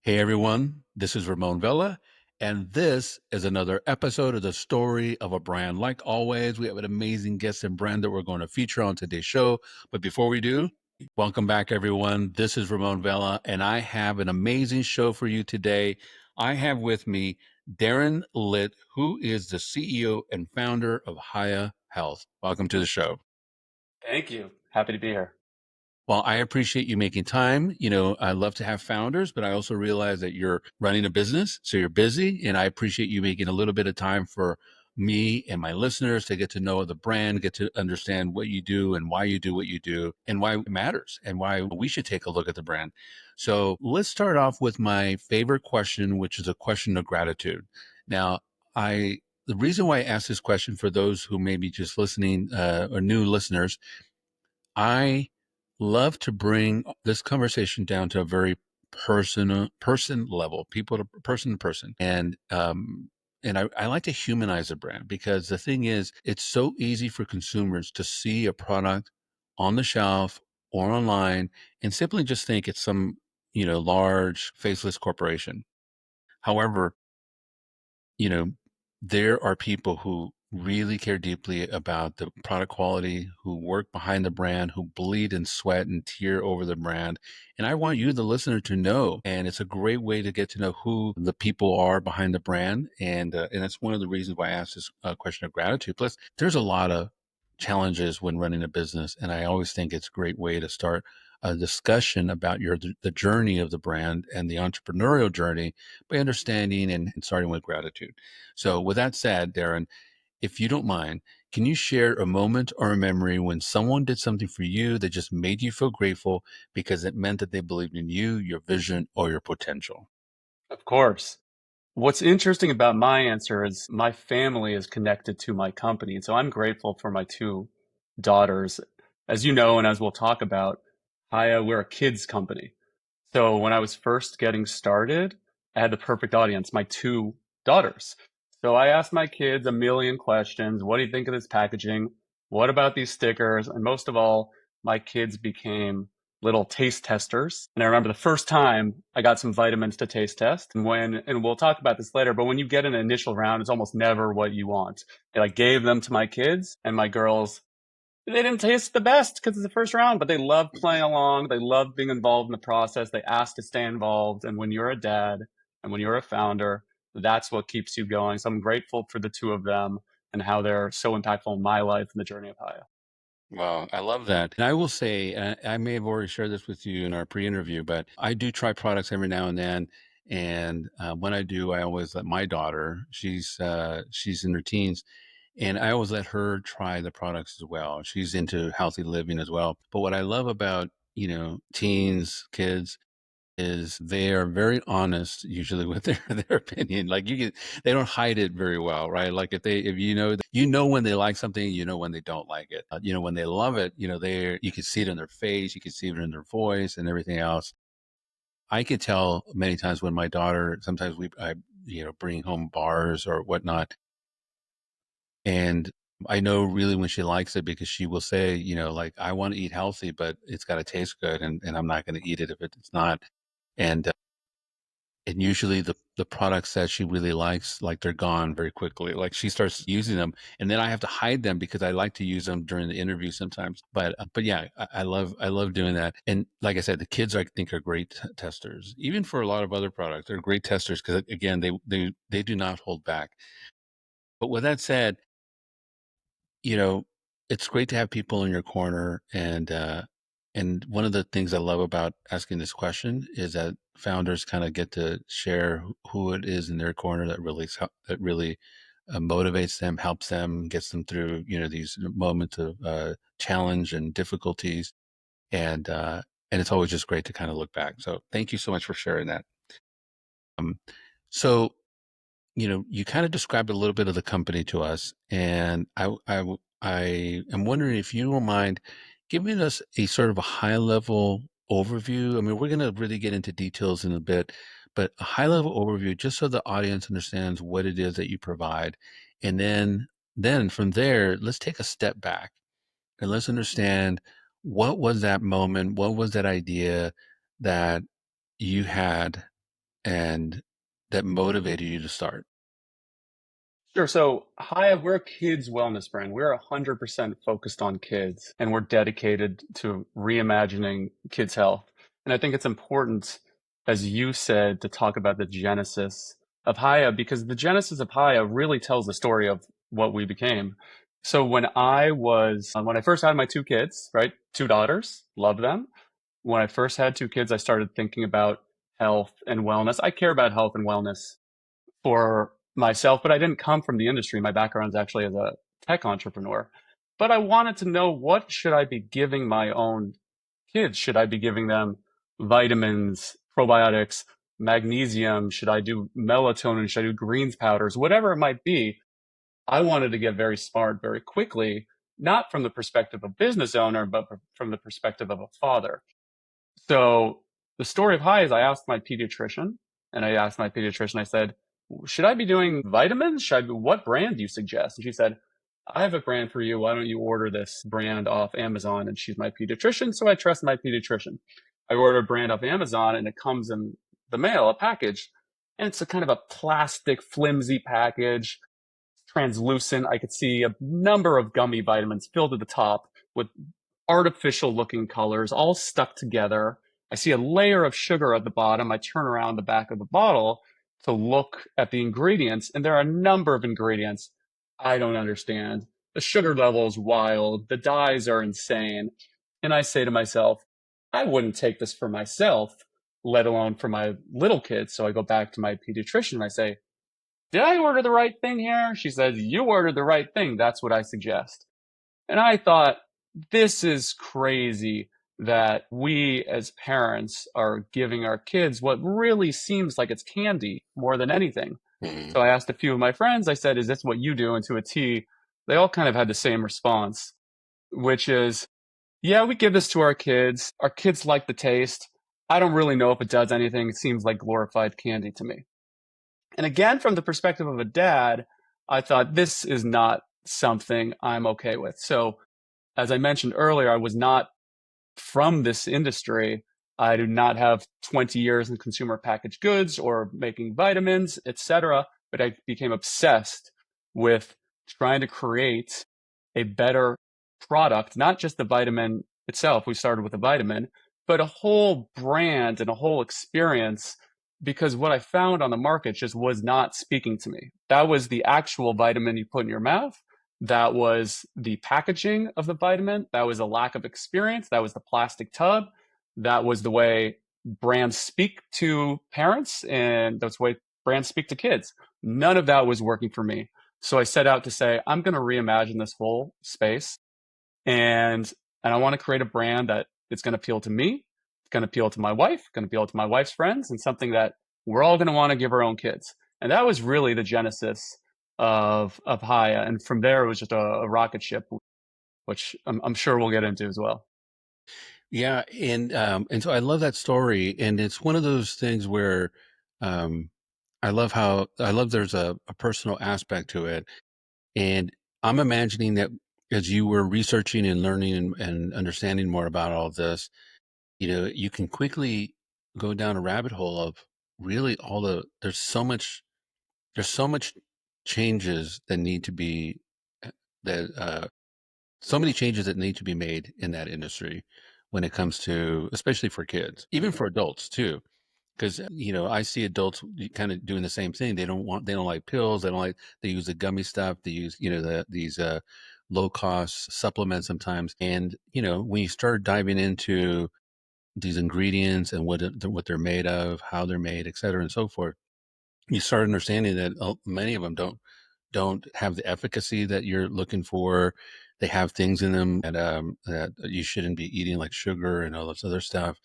Hey everyone, this is Ramon Vela, and this is another episode of the story of a brand. Like always, we have an amazing guest and brand that we're going to feature on today's show. But before we do, welcome back everyone. This is Ramon Vela, and I have an amazing show for you today. I have with me Darren Litt, who is the CEO and founder of Hiya Health. Welcome to the show. Thank you. Happy to be here. Well, I appreciate you making time. I love to have founders, but I also realize that you're running a business, so you're busy. And I appreciate you making a little bit of time for me and my listeners to get to know the brand, get to understand what you do and why you do what you do and why it matters and why we should take a look at the brand. So let's start off with my favorite question, which is a question of gratitude. Now, the reason why I ask this question for those who may be just listening or new listeners, I love to bring this conversation down to a very person level, people to person. And I like to humanize a brand because the thing is, it's so easy for consumers to see a product on the shelf or online and simply just think it's some, large faceless corporation. However, you know, there are people who really care deeply about the product quality, who work behind the brand, who bleed and sweat and tear over the brand. And I want you, the listener, to know. And it's a great way to get to know who the people are behind the brand. And that's one of the reasons why I asked this question of gratitude. Plus, there's a lot of challenges when running a business. And I always think it's a great way to start a discussion about the journey of the brand and the entrepreneurial journey by understanding and starting with gratitude. So, with that said, Darren, if you don't mind, can you share a moment or a memory when someone did something for you that just made you feel grateful because it meant that they believed in you, your vision, or your potential? Of course. What's interesting about my answer is my family is connected to my company. And so I'm grateful for my two daughters. As you know, and as we'll talk about, we're a kids company. So when I was first getting started, I had the perfect audience, my two daughters. So I asked my kids a million questions. What do you think of this packaging? What about these stickers? And most of all, my kids became little taste testers. And I remember the first time I got some vitamins to taste test. And we'll talk about this later, but when you get an initial round, it's almost never what you want. And I gave them to my kids, and my girls, they didn't taste the best because it's the first round, but they love playing along. They love being involved in the process. They ask to stay involved. And when you're a dad and when you're a founder, that's what keeps you going. So I'm grateful for the two of them and how they're so impactful in my life and the journey of Haya. Wow, I love that. And I will say, I may have already shared this with you in our pre-interview, but I do try products every now and then. And when I do, I always let my daughter, she's in her teens, and I always let her try the products as well. She's into healthy living as well. But what I love about, teens, kids, is they are very honest usually with their opinion. Like they don't hide it very well, right? Like if when they like something, when they don't like it. When they love it, you can see it in their face, you can see it in their voice and everything else. I could tell many times when my daughter, sometimes I bring home bars or whatnot, and I know really when she likes it because she will say, like, I want to eat healthy, but it's got to taste good, and I'm not going to eat it if it's not. And usually the products that she really likes, like, they're gone very quickly. Like, she starts using them, and then I have to hide them because I like to use them during the interview sometimes. But yeah, I love doing that. And like I said, the kids, I think, are great testers. Even for a lot of other products, they're great testers because, again, they do not hold back. But with that said, you know, it's great to have people in your corner. And one of the things I love about asking this question is that founders kind of get to share who it is in their corner that really motivates them, helps them, gets them through, these moments of challenge and difficulties. And it's always just great to kind of look back. So thank you so much for sharing that. Um, so you kind of described a little bit of the company to us, and I am wondering if you don't mind giving us a sort of a high level overview. I mean, we're going to really get into details in a bit, but a high level overview, just so the audience understands what it is that you provide. And then from there, let's take a step back and let's understand what was that moment, what was that idea that you had and that motivated you to start? Sure. So, Hiya, we're a kids wellness brand. We're 100% focused on kids, and we're dedicated to reimagining kids' health. And I think it's important, as you said, to talk about the genesis of Hiya, because the genesis of Hiya really tells the story of what we became. So when I first had my two kids, right, two daughters, love them. When I first had two kids, I started thinking about health and wellness. I care about health and wellness for myself, but I didn't come from the industry. My background is actually as a tech entrepreneur. But I wanted to know, what should I be giving my own kids? Should I be giving them vitamins, probiotics, magnesium? Should I do melatonin? Should I do greens powders? Whatever it might be. I wanted to get very smart very quickly, not from the perspective of a business owner, but from the perspective of a father. So the story of High is, I asked my pediatrician, I said, should I be doing vitamins? What brand do you suggest? And she said, I have a brand for you. Why don't you order this brand off Amazon? And she's my pediatrician, so I trust my pediatrician. I ordered a brand off Amazon, and it comes in the mail, a package. And it's a kind of a plastic, flimsy package, translucent. I could see a number of gummy vitamins filled to the top with artificial looking colors all stuck together. I see a layer of sugar at the bottom. I turn around the back of the bottle to look at the ingredients, and there are a number of ingredients I don't understand. The sugar level is wild. The dyes are insane. And I say to myself, I wouldn't take this for myself, let alone for my little kids. So I go back to my pediatrician and I say, did I order the right thing here? She says, you ordered the right thing. That's what I suggest. And I thought, this is crazy that we as parents are giving our kids what really seems like it's candy more than anything. Mhm. So I asked a few of my friends, I said, is this what you do? And to a T, they all kind of had the same response, which is, yeah, we give this to our kids. Our kids like the taste. I don't really know if it does anything. It seems like glorified candy to me. And again, from the perspective of a dad, I thought, this is not something I'm okay with. So as I mentioned earlier, I was not from this industry. I do not have 20 years in consumer packaged goods or making vitamins, etc. But I became obsessed with trying to create a better product, not just the vitamin itself. We started with a vitamin, but a whole brand and a whole experience, because what I found on the market just was not speaking to me. That was the actual vitamin you put in your mouth. That was the packaging of the vitamin. That was a lack of experience. That was the plastic tub. That was the way brands speak to parents, and that's the way brands speak to kids. None of that was working for me. So I set out to say, I'm going to reimagine this whole space, and I want to create a brand that it's going to appeal to me, it's going to appeal to my wife, going to appeal to my wife's friends, and something that we're all going to want to give our own kids. And that was really the genesis of Haya, and from there it was just a rocket ship, which I'm sure we'll get into as well. Yeah, and so I love that story, and it's one of those things where um, I love there's a personal aspect to it, and I'm imagining that as you were researching and learning and understanding more about all of this, you can quickly go down a rabbit hole of really there's so much changes that need to be that so many changes that need to be made in that industry when it comes to, especially for kids, even for adults too. Because I see adults kind of doing the same thing. They don't like pills. They use the gummy stuff. They use these low cost supplements sometimes. And when you start diving into these ingredients and what they're made of, how they're made, et cetera, and so forth, you start understanding that many of them don't have the efficacy that you're looking for. They have things in them that you shouldn't be eating, like sugar and all this other stuff.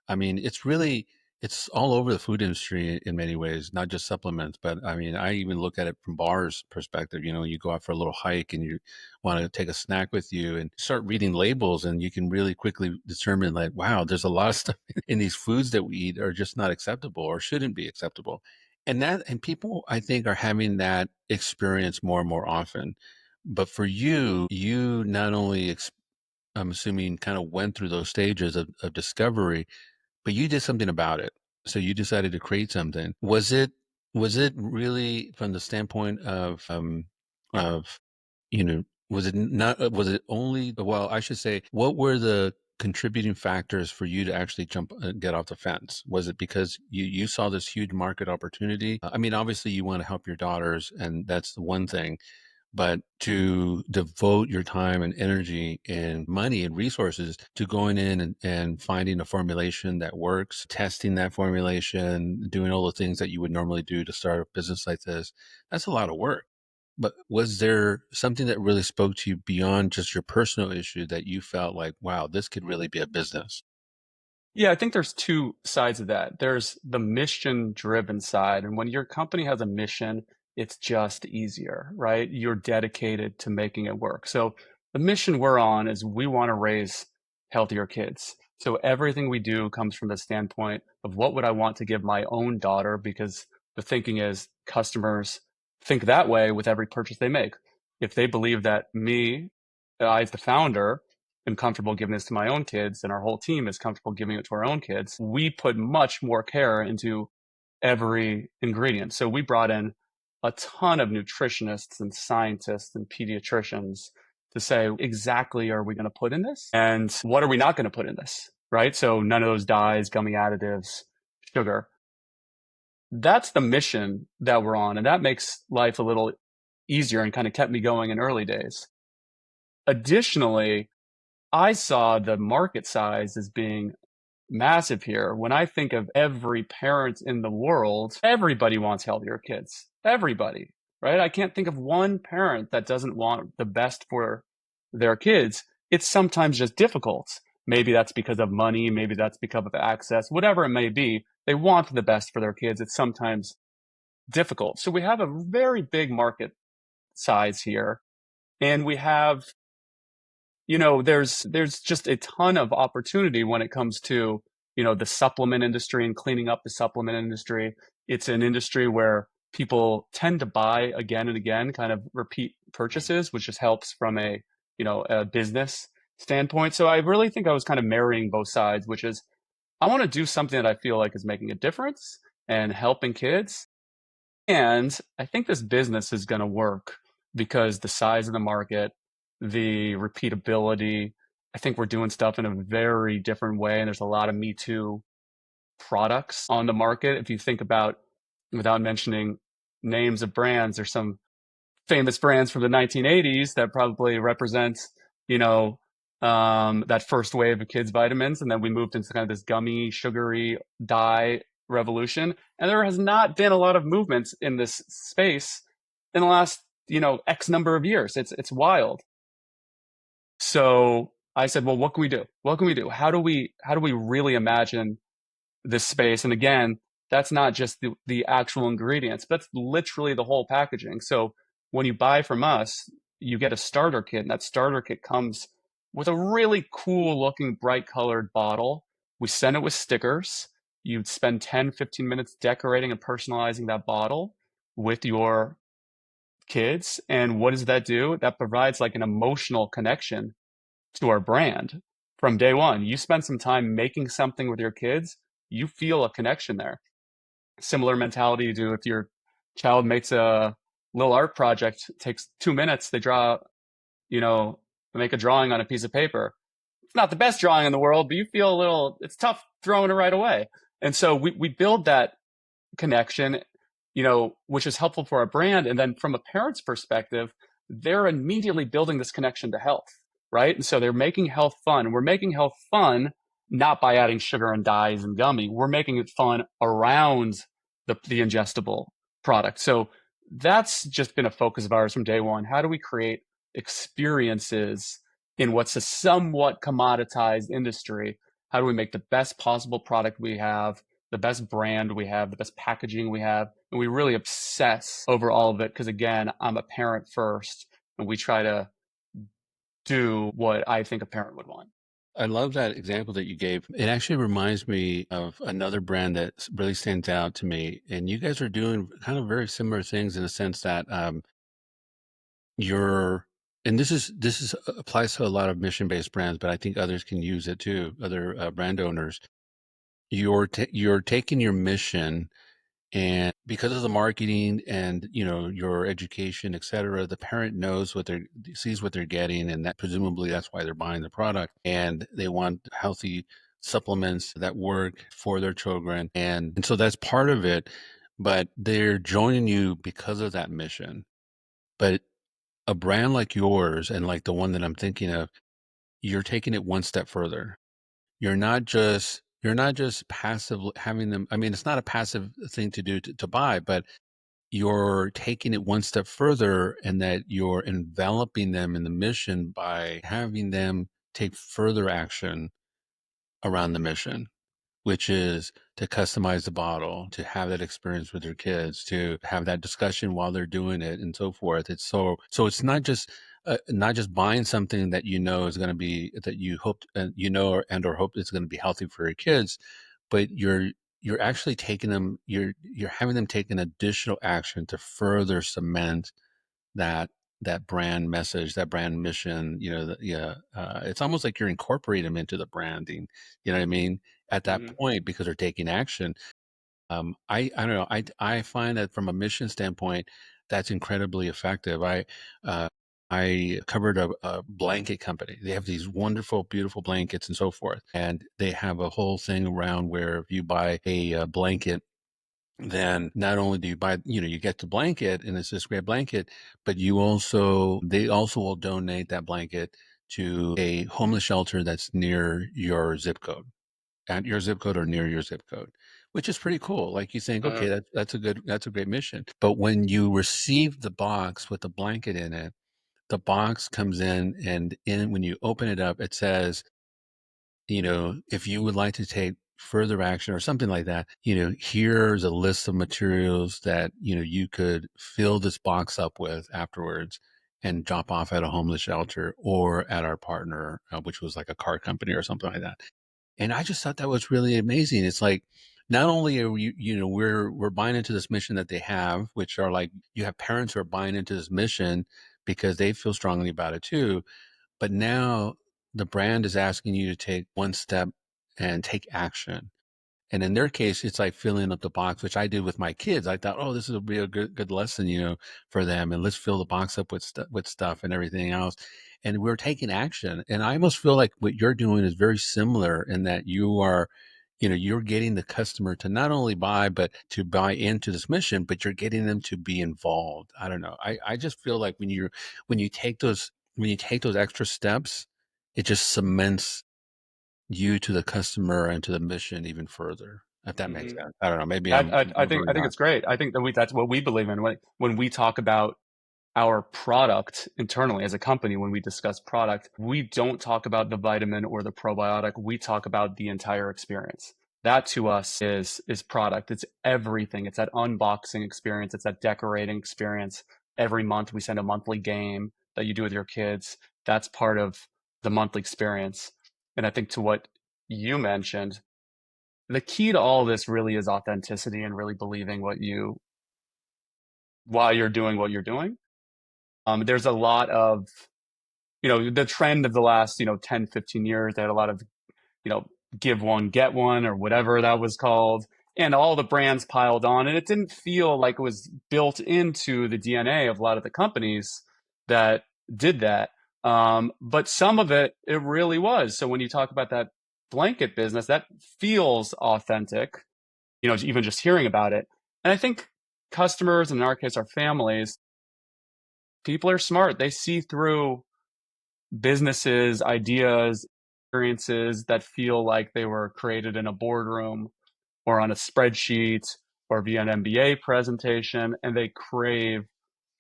I mean, it's all over the food industry in many ways, not just supplements. But I mean, I even look at it from bars perspective. You go out for a little hike and you want to take a snack with you and start reading labels, and you can really quickly determine, like, wow, there's a lot of stuff in these foods that we eat are just not acceptable or shouldn't be acceptable. And people, I think, are having that experience more and more often. But for you not only I'm assuming kind of went through those stages of discovery, but you did something about it. So you decided to create something. Was it really from the standpoint of was it not was it only well, I should say, what were the contributing factors for you to actually jump get off the fence? Was it because you saw this huge market opportunity? I mean, obviously you want to help your daughters, and that's the one thing, but to devote your time and energy and money and resources to going in and finding a formulation that works, testing that formulation, doing all the things that you would normally do to start a business like this, that's a lot of work. But was there something that really spoke to you beyond just your personal issue that you felt like, wow, this could really be a business? Yeah, I think there's two sides of that. There's the mission driven side. And when your company has a mission, it's just easier, right? You're dedicated to making it work. So the mission we're on is we want to raise healthier kids. So everything we do comes from the standpoint of what would I want to give my own daughter? Because the thinking is customers think that way with every purchase they make. If they believe that me, I as the founder, am comfortable giving this to my own kids and our whole team is comfortable giving it to our own kids, we put much more care into every ingredient. So we brought in a ton of nutritionists and scientists and pediatricians to say exactly are we going to put in this and what are we not going to put in this, right? So none of those dyes, gummy additives, sugar. That's the mission that we're on, and that makes life a little easier and kind of kept me going in early days. Additionally, I saw the market size as being massive here. When I think of every parent in the world, everybody wants healthier kids. Everybody, right? I can't think of one parent that doesn't want the best for their kids. It's sometimes just difficult. Maybe that's because of money, maybe that's because of access, whatever it may be. They want the best for their kids. It's sometimes difficult. So we have a very big market size here, and we have there's just a ton of opportunity when it comes to, the supplement industry and cleaning up the supplement industry. It's an industry where people tend to buy again and again, kind of repeat purchases, which just helps from a business standpoint. So I really think I was kind of marrying both sides, which is I want to do something that I feel like is making a difference and helping kids. And I think this business is going to work because the size of the market, the repeatability, I think we're doing stuff in a very different way. And there's a lot of Me Too products on the market. If you think about, without mentioning names of brands, there's some famous brands from the 1980s that probably represent, you know, that first wave of kids' vitamins. And then we moved into kind of this gummy, sugary dye revolution. And there has not been a lot of movements in this space in the last, X number of years. It's wild. So I said, well, what can we do? What can we do? How do we really imagine this space? And again, that's not just the actual ingredients, but that's literally the whole packaging. So when you buy from us, you get a starter kit, and that starter kit comes with a really cool looking, bright colored bottle. We send it with stickers. You'd spend 10, 15 minutes decorating and personalizing that bottle with your kids. And what does that do? That provides like an emotional connection to our brand from day one. You spend some time making something with your kids, you feel a connection there. Similar mentality to if your child makes a little art project, it takes 2 minutes, they draw, you know, make a drawing on a piece of paper. It's not the best drawing in the world, but you feel a little, it's tough throwing it right away. And so we build that connection, which is helpful for our brand. And then from a parent's perspective, they're immediately building this connection to health, right? And so they're making health fun. We're making health fun not by adding sugar and dyes and gummy. We're making it fun around the ingestible product. So that's just been a focus of ours from day one. How do we create experiences in what's a somewhat commoditized industry? How do we make the best possible product we have, the best brand we have, the best packaging we have? And we really obsess over all of it because, again, I'm a parent first, and we try to do what I think a parent would want. I love that example that you gave. It actually reminds me of another brand that really stands out to me. And you guys are doing kind of very similar things in the sense that you're, and this is applies to a lot of mission-based brands, but I think others can use it too, other brand owners. you're taking your mission, and because of the marketing and your education, et cetera, the parent knows sees what they're getting, and that presumably that's why they're buying the product, and they want healthy supplements that work for their children, and so that's part of it. But they're joining you because of that mission. But a brand like yours, and like the one that I'm thinking of, you're taking it one step further. You're not just passive having them. I mean, it's not a passive thing to do to buy, but you're taking it one step further, and that you're enveloping them in the mission by having them take further action around the mission, which is to customize the bottle, to have that experience with your kids, to have that discussion while they're doing it, and so forth. It's not just buying something that is going to be, that you hope, or hope it's going to be healthy for your kids, but you're actually taking them, you're having them take an additional action to further cement that that brand message, that brand mission. Yeah, it's almost like you're incorporating them into the branding. You know what I mean? At that Hmm. point, because they're taking action. I don't know. I find that from a mission standpoint, that's incredibly effective. Uh, I covered a blanket company. They have these wonderful, beautiful blankets and so forth, and they have a whole thing around where if you buy a blanket, then not only do you buy, you get the blanket, and it's this great blanket, but they also will donate that blanket to a homeless shelter that's near your zip code, at your zip code or near your zip code, which is pretty cool. Like, you think, okay, Uh, that's a great mission. But when you receive the box with the blanket in it, the box comes in, and when you open it up, it says, if you would like to take further action or something like that, here's a list of materials that, you could fill this box up with afterwards and drop off at a homeless shelter or at our partner, which was like a car company or something like that. And I just thought that was really amazing. It's like, not only are we're buying into this mission that they have, which are like, you have parents who are buying into this mission because they feel strongly about it too, but now the brand is asking you to take one step and take action. And in their case, it's like filling up the box, which I did with my kids. I thought, oh, this will be a good lesson, for them, and let's fill the box up with stuff and everything else. And we're taking action. And I almost feel like what you're doing is very similar, in that you're getting the customer to not only buy, but to buy into this mission, but you're getting them to be involved. I don't know. I just feel like when you take those extra steps, it just cements you to the customer and to the mission even further. If that makes hmm sense. I don't know. Maybe I, I'm I, I think I going think on. it's great. I think that's what we believe in when we talk about our product internally as a company. When we discuss product, we don't talk about the vitamin or the probiotic. We talk about the entire experience. That to us is product. It's everything. It's that unboxing experience. It's that decorating experience. Every month we send a monthly game that you do with your kids. That's part of the monthly experience. And I think to what you mentioned, the key to all this really is authenticity and really believing why you're doing what you're doing. There's a lot of, the trend of the last, 10, 15 years. They had a lot of, you know, give one, get one, or whatever that was called. And all the brands piled on. And it didn't feel like it was built into the DNA of a lot of the companies that did that. But some of it really was. So when you talk about that blanket business, that feels authentic, even just hearing about it. And I think customers, and in our case, our families, people are smart. They see through businesses, ideas, experiences that feel like they were created in a boardroom or on a spreadsheet or via an MBA presentation, and they crave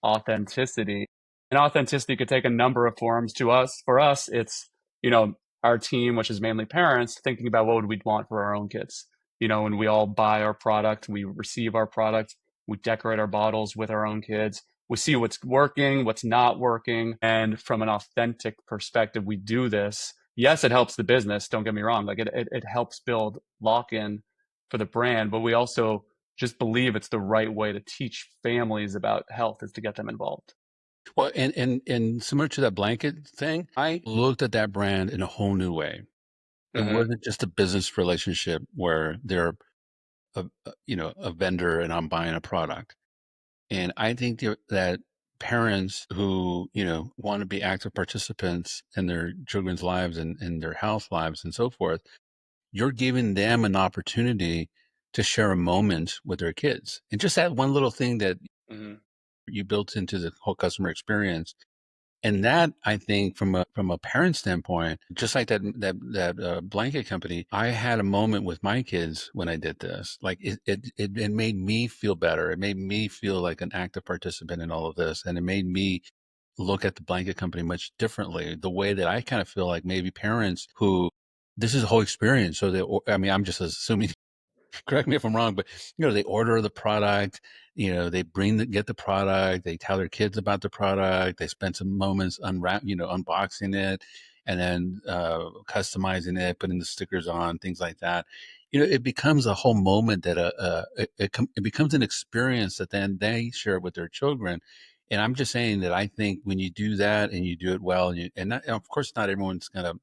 authenticity. And authenticity could take a number of forms. For us, it's, you know, our team, which is mainly parents, thinking about what would we want for our own kids. When we all buy our product, we receive our product, we decorate our bottles with our own kids. We see what's working, what's not working. And from an authentic perspective, we do this. Yes, it helps the business. Don't get me wrong. Like it helps build lock in for the brand, but we also just believe it's the right way to teach families about health is to get them involved. Well, and similar to that blanket thing, I looked at that brand in a whole new way. It Hmm. wasn't just a business relationship where they're a vendor and I'm buying a product. And I think that parents who, want to be active participants in their children's lives and their health lives and so forth, you're giving them an opportunity to share a moment with their kids. And just that one little thing that Hmm. you built into the whole customer experience. And that, I think, from a parent standpoint, just like that blanket company, I had a moment with my kids when I did this. Like it made me feel better. It made me feel like an active participant in all of this, and it made me look at the blanket company much differently. The way that I kind of feel like maybe parents who this is a whole experience. So I mean, I'm just assuming correct me if I'm wrong, but they order the product, they get the product, they tell their kids about the product, they spend some moments unboxing it, and then customizing it, putting the stickers on, things like that. It becomes a whole moment that it becomes an experience that then they share with their children. And I'm just saying that I think when you do that and you do it well, and of course not everyone's gonna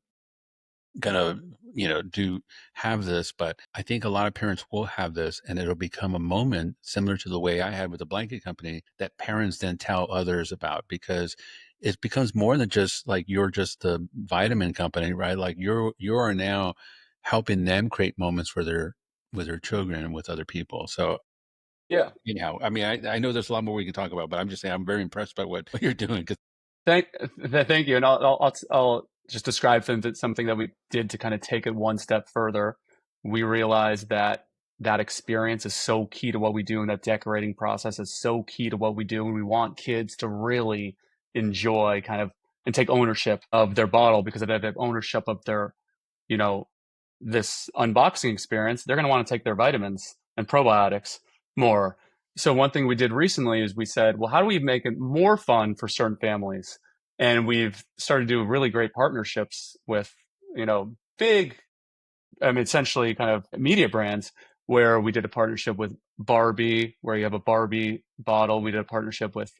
do have this, but I think a lot of parents will have this, and it'll become a moment similar to the way I had with the blanket company that parents then tell others about, because it becomes more than just like you're just the vitamin company, right? Like you are now helping them create moments for their with their children and with other people. So Yeah. I mean, I know there's a lot more we can talk about, but I'm just saying I'm very impressed by what you're doing. 'Cause Thank, thank you. And I'll just describe something that we did to kind of take it one step further. We realized that that experience is so key to what we do, and that decorating process is so key to what we do. And we want kids to really enjoy kind of and take ownership of their bottle, because if they have ownership of their, you know, this unboxing experience, they're going to want to take their vitamins and probiotics more. So one thing we did recently is we said, well, how do we make it more fun for certain families? And we've started to do really great partnerships with, big, I mean, essentially kind of media brands, where we did a partnership with Barbie, where you have a Barbie bottle. We did a partnership with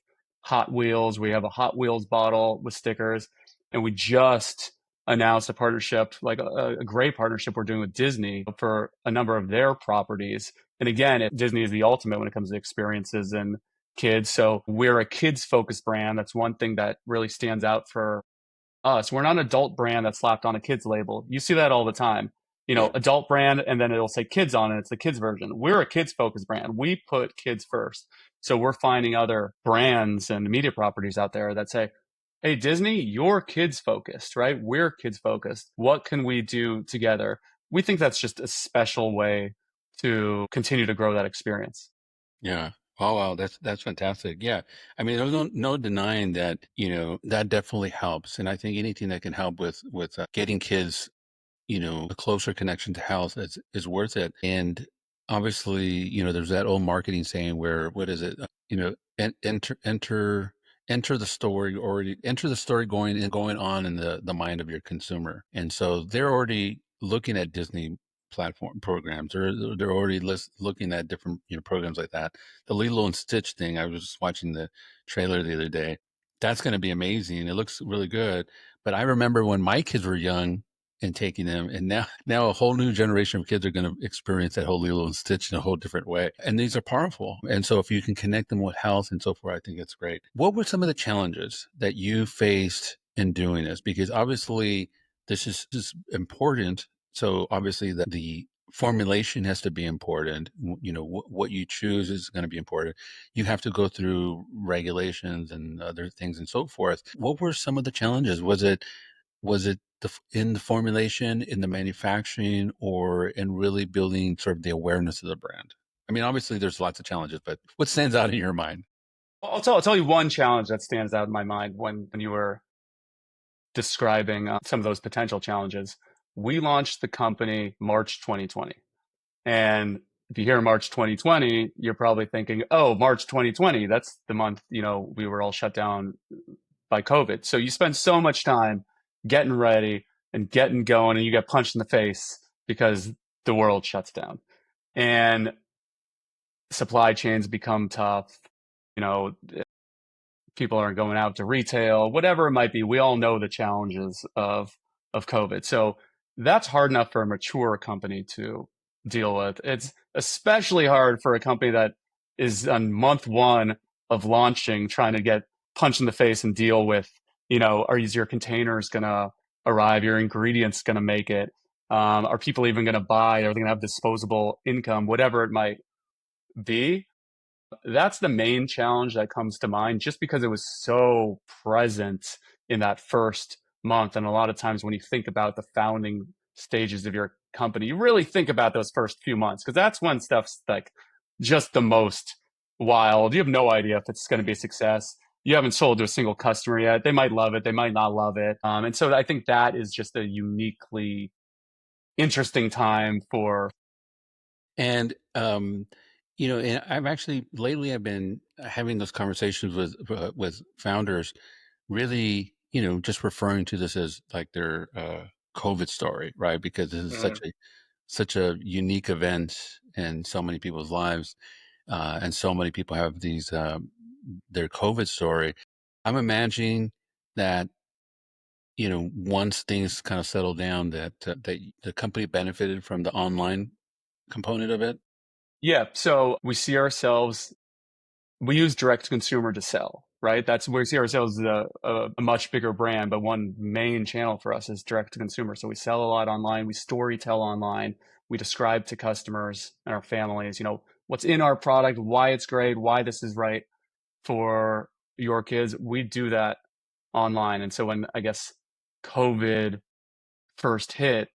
Hot Wheels. We have a Hot Wheels bottle with stickers. And we just announced a partnership, like a great partnership we're doing with Disney for a number of their properties. And again, Disney is the ultimate when it comes to experiences and kids. So we're a kids focused brand. That's one thing that really stands out for us. We're not an adult brand that's slapped on a kids label. You see that all the time. yeah, Adult brand, and then it'll say kids on it. It's the kids version. We're a kids focused brand. We put kids first. So we're finding other brands and media properties out there that say, hey, Disney, you're kids focused, right? We're kids focused. What can we do together? We think that's just a special way to continue to grow that experience. yeah. Oh, wow, that's fantastic. Yeah. I mean, there's no denying that, that definitely helps. And I think anything that can help with getting kids, a closer connection to health is worth it. And obviously, there's that old marketing saying where what is it? Enter the story, already enter the story going on in the mind of your consumer. And so they're already looking at Disney platform programs, or they're already looking at different programs like that. The Lilo and Stitch thing, I was just watching the trailer the other day. That's going to be amazing. It looks really good. But I remember when my kids were young and taking them, and now a whole new generation of kids are going to experience that whole Lilo and Stitch in a whole different way. And these are powerful. And so if you can connect them with health and so forth, I think it's great. What were some of the challenges that you faced in doing this? Because obviously this is important. So obviously the formulation has to be important. What you choose is going to be important. You have to go through regulations and other things and so forth. What were some of the challenges? Was it in the formulation, in the manufacturing, or in really building sort of the awareness of the brand? I mean, obviously there's lots of challenges, but what stands out in your mind? I'll tell you one challenge that stands out in my mind when you were describing some of those potential challenges. We launched the company March 2020. And if you hear March 2020, you're probably thinking, oh, March 2020, that's the month, we were all shut down by COVID. So you spend so much time getting ready and getting going, and you get punched in the face because the world shuts down. And supply chains become tough. You know, people aren't going out to retail, whatever it might be. We all know the challenges of COVID. So that's hard enough for a mature company to deal with. It's especially hard for a company that is on month one of launching, trying to get punched in the face and deal with, are your containers going to arrive? Your ingredients going to make it? Are people even going to buy? Are they going to have disposable income? Whatever it might be. That's the main challenge that comes to mind just because it was so present in that first month. And a lot of times when you think about the founding stages of your company, you really think about those first few months because that's when stuff's like just the most wild. You have no idea if it's going to be a success. You haven't sold to a single customer yet. They might love it, they might not love it. And so I think that is just a uniquely interesting time for. And and I've actually lately I've been having those conversations with founders, really, just referring to this as like their COVID story, right? Because this is Mhm. such a unique event in so many people's lives, and so many people have these their COVID story. I'm imagining that once things kind of settle down, that the company benefited from the online component of it. Yeah, so we see ourselves we use direct to consumer to sell, right? That's where we see ourselves as a much bigger brand, but one main channel for us is direct to consumer. So we sell a lot online, we story tell online, we describe to customers and our families, what's in our product, why it's great, why this is right for your kids. We do that online. And so when I guess COVID first hit,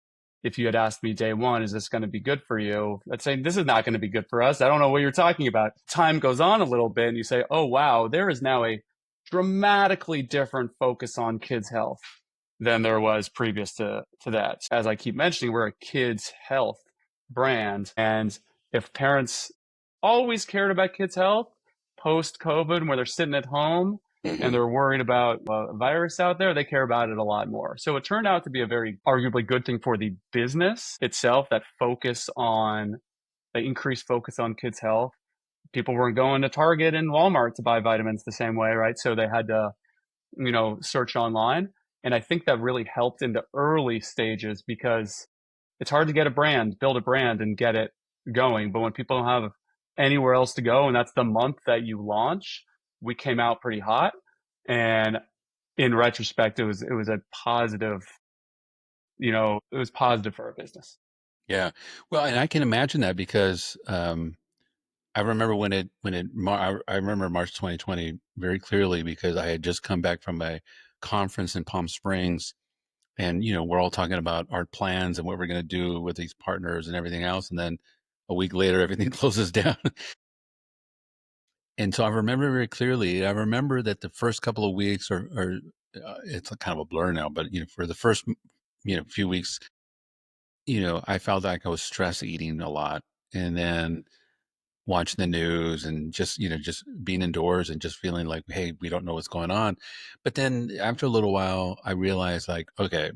if you had asked me day one, is this going to be good for you? I'd say, this is not going to be good for us. I don't know what you're talking about. Time goes on a little bit and you say, oh, wow, there is now a dramatically different focus on kids' health than there was previous to that. As I keep mentioning, we're a kids' health brand. And if parents always cared about kids' health post COVID, where they're sitting at home and they're worried about a virus out there, they care about it a lot more. So it turned out to be a very arguably good thing for the business itself, that focus on the increased focus on kids' health. People weren't going to Target and Walmart to buy vitamins the same way, right? So they had to, search online. And I think that really helped in the early stages because it's hard to get a brand, build a brand and get it going. But when people don't have anywhere else to go, and that's the month that you launch, we came out pretty hot. And in retrospect, it was a positive, it was positive for our business. Yeah. Well, and I can imagine that because I remember I remember March 2020 very clearly because I had just come back from a conference in Palm Springs, and we're all talking about our plans and what we're going to do with these partners and everything else, and then a week later everything closes down. And so I remember very clearly. I remember that the first couple of weeks, or it's kind of a blur now, but for the first few weeks, I felt like I was stress eating a lot, and then watching the news and just being indoors and just feeling like, hey, we don't know what's going on. But then after a little while, I realized like, okay,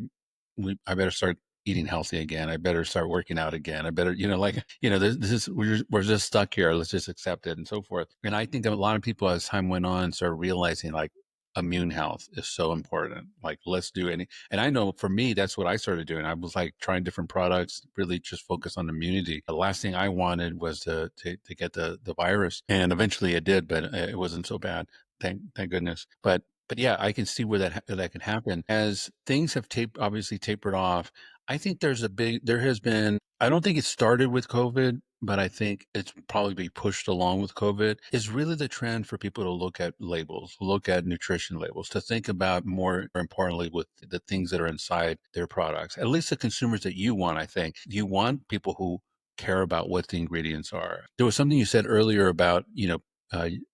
I better start eating healthy again. I better start working out again. I better, this is, we're just stuck here. Let's just accept it and so forth. And I think that a lot of people as time went on started realizing like immune health is so important. Like let's do any, and I know for me, that's what I started doing. I was like trying different products, really just focus on immunity. The last thing I wanted was to get the virus, and eventually it did, but it wasn't so bad. Thank goodness. But yeah, I can see where that can happen as things have obviously tapered off. I think there has been, I don't think it started with COVID, but I think it's probably be pushed along with COVID, is really the trend for people to look at labels, look at nutrition labels, to think about more importantly with the things that are inside their products. At least the consumers that you want, I think. You want people who care about what the ingredients are. There was something you said earlier about, and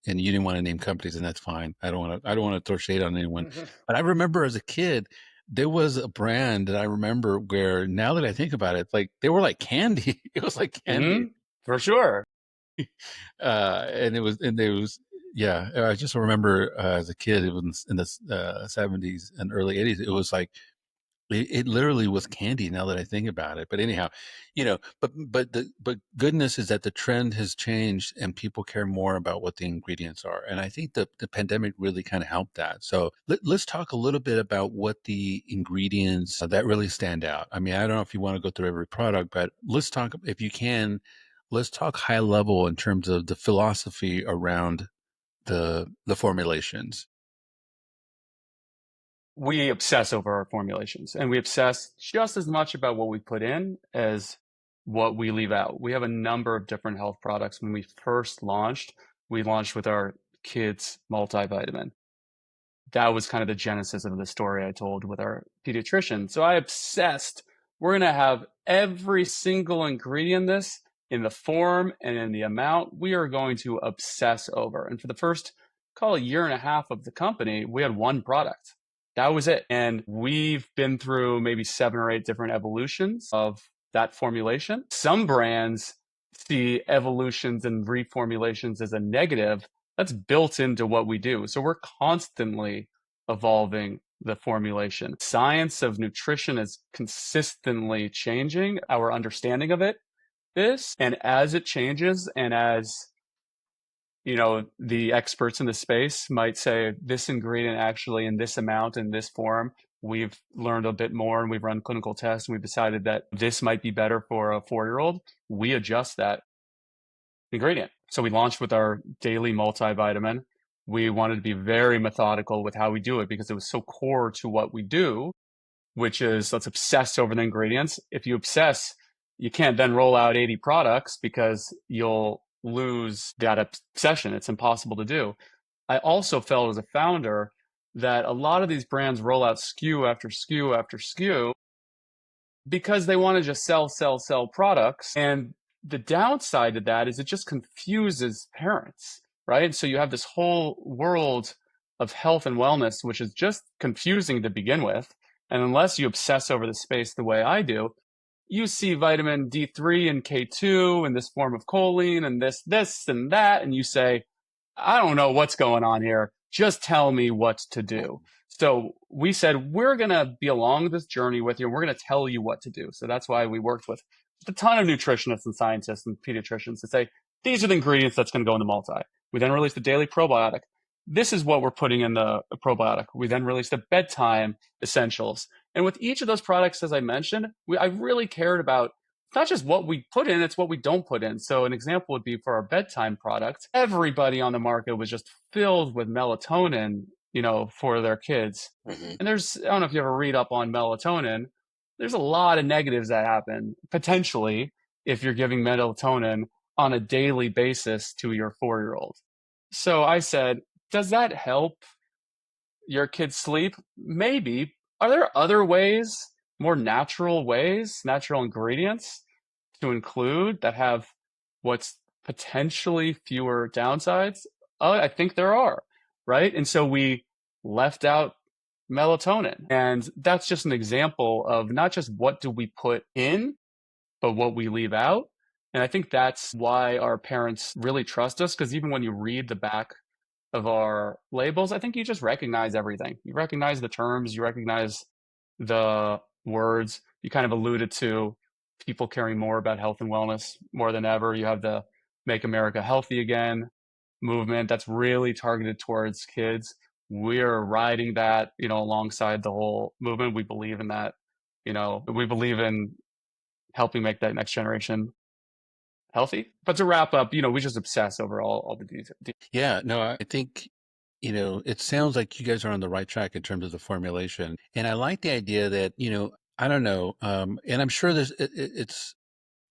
you didn't want to name companies, and that's fine. I don't want to throw shade on anyone. But I remember as a kid, there was a brand that I remember where now that I think about it, like they were like candy. It was like candy. For sure. And it was, yeah, I just remember as a kid, it was in the 70s and early 80s. It was like It literally was candy now that I think about it. But anyhow, but goodness is that the trend has changed and people care more about what the ingredients are. And I think the pandemic really kind of helped that. So let's talk a little bit about what the ingredients that really stand out. I mean, I don't know if you want to go through every product, but let's talk, if you can, let's talk high level in terms of the philosophy around the formulations. We obsess over our formulations, and we obsess just as much about what we put in as what we leave out. We have a number of different health products. When we first launched, we launched with our kids multivitamin. That was kind of the genesis of the story I told with our pediatrician. So I obsessed. We're going to have every single ingredient in this, in the form and in the amount, we are going to obsess over. And for the first, call a year and a half of the company, we had one product. That was it. And we've been through maybe 7 or 8 different evolutions of that formulation. Some brands see evolutions and reformulations as a negative. That's built into what we do. So we're constantly evolving the formulation. Science of nutrition is consistently changing. Our understanding of it is, and as it changes, and as the experts in the space might say this ingredient actually in this amount in this form, we've learned a bit more and we've run clinical tests and we've decided that this might be better for a 4-year-old. We adjust that ingredient. So we launched with our daily multivitamin. We wanted to be very methodical with how we do it because it was so core to what we do, which is let's obsess over the ingredients. If you obsess, you can't then roll out 80 products because you'll lose that obsession. It's impossible to do. I also felt as a founder that a lot of these brands roll out SKU after SKU after SKU because they want to just sell products. And the downside to that is it just confuses parents, right? So you have this whole world of health and wellness, which is just confusing to begin with. And unless you obsess over the space the way I do, you see vitamin D3 and K2 in this form of choline and this and that. And you say, I don't know what's going on here. Just tell me what to do. So we said, we're going to be along this journey with you. And we're going to tell you what to do. So that's why we worked with a ton of nutritionists and scientists and pediatricians to say, these are the ingredients that's going to go in the multi. We then released the daily probiotic. This is what we're putting in the probiotic. We then released the bedtime essentials. And with each of those products, as I mentioned, I really cared about not just what we put in, it's what we don't put in. So an example would be for our bedtime product. Everybody on the market was just filled with melatonin, for their kids. Mm-hmm. And I don't know if you ever read up on melatonin. There's a lot of negatives that happen potentially if you're giving melatonin on a daily basis to your 4-year-old. So I said, does that help your kids sleep? Maybe. Are there other ways, more natural ways, natural ingredients to include that have what's potentially fewer downsides? I think there are, right? And so we left out melatonin. And that's just an example of not just what do we put in, but what we leave out. And I think that's why our parents really trust us, because even when you read the back of our labels, I think you just recognize everything. You recognize the terms, you recognize the words. You kind of alluded to people caring more about health and wellness more than ever. You have the Make America Healthy Again movement that's really targeted towards kids. We're riding that, alongside the whole movement. We believe in that. We believe in helping make that next generation healthy. But to wrap up, we just obsess over all the details. Yeah, no, I think, it sounds like you guys are on the right track in terms of the formulation. And I like the idea that, I don't know, and I'm sure